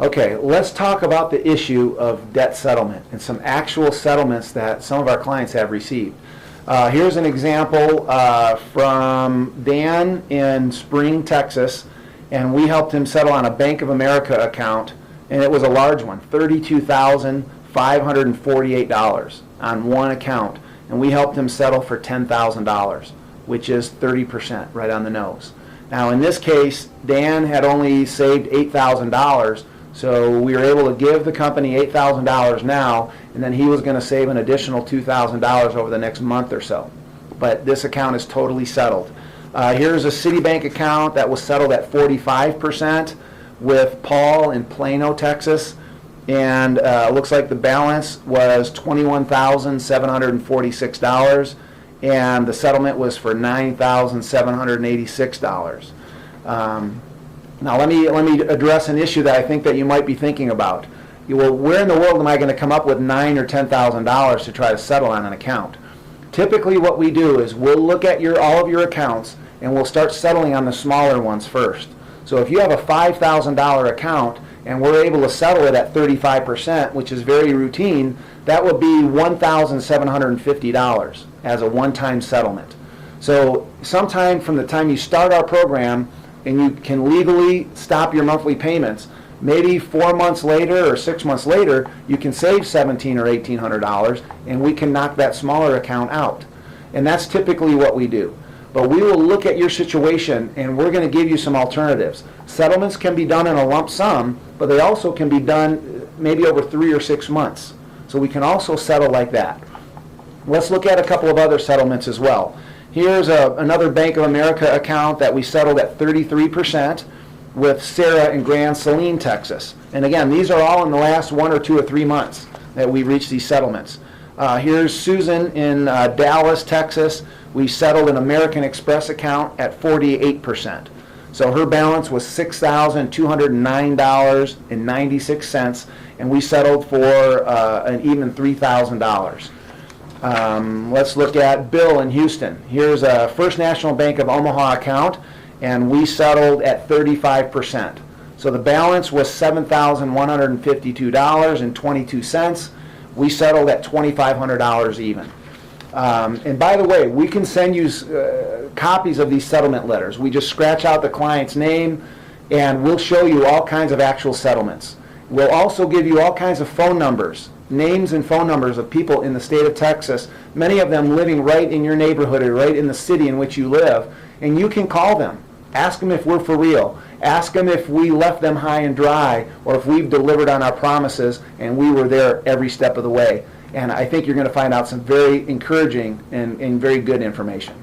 Okay, let's talk about the issue of debt settlement and some actual settlements that some of our clients have received. Here's an example from Dan in Spring, Texas, and we helped him settle on a Bank of America account, and it was a large one, $32,548 on one account, and we helped him settle for $10,000, which is 30%, right on the nose. Now in this case, Dan had only saved $8,000, so we were able to give the company $8,000 now, and then he was going to save an additional $2,000 over the next month or so. But this account is totally settled. Here's a Citibank account that was settled at 45% with Paul in Plano, Texas, and looks like the balance was $21,746, and the settlement was for $9,786. Now let me address an issue that I think that you might be thinking about. Well, where in the world am I going to come up with $9,000 or $10,000 to try to settle on an account? Typically what we do is we'll look at all of your accounts and we'll start settling on the smaller ones first. So if you have a $5,000 account and we're able to settle it at 35%, which is very routine, that would be $1,750 as a one-time settlement. So sometime from the time you start our program and you can legally stop your monthly payments, maybe 4 months later or 6 months later, you can save $1,700 or $1,800 and we can knock that smaller account out. And that's typically what we do. But we will look at your situation and we're going to give you some alternatives. Settlements can be done in a lump sum, but they also can be done maybe over 3 or 6 months. So we can also settle like that. Let's look at a couple of other settlements as well. Here's another Bank of America account that we settled at 33% with Sarah in Grand Saline, Texas. And again, these are all in the last 1 or 2 or 3 months that we reached these settlements. Here's Susan in Dallas, Texas. We settled an American Express account at 48%. So her balance was $6,209.96, and we settled for an even $3,000. Let's look at Bill in Houston. Here's a First National Bank of Omaha account, and we settled at 35%. So the balance was $7,152.22. We settled at $2,500 even. And by the way, we can send you copies of these settlement letters. We just scratch out the client's name, and we'll show you all kinds of actual settlements. We'll also give you all kinds of phone numbers, names and phone numbers of people in the state of Texas, many of them living right in your neighborhood or right in the city in which you live, and you can call them. Ask them if we're for real. Ask them if we left them high and dry or if we've delivered on our promises and we were there every step of the way. And I think you're going to find out some very encouraging and very good information.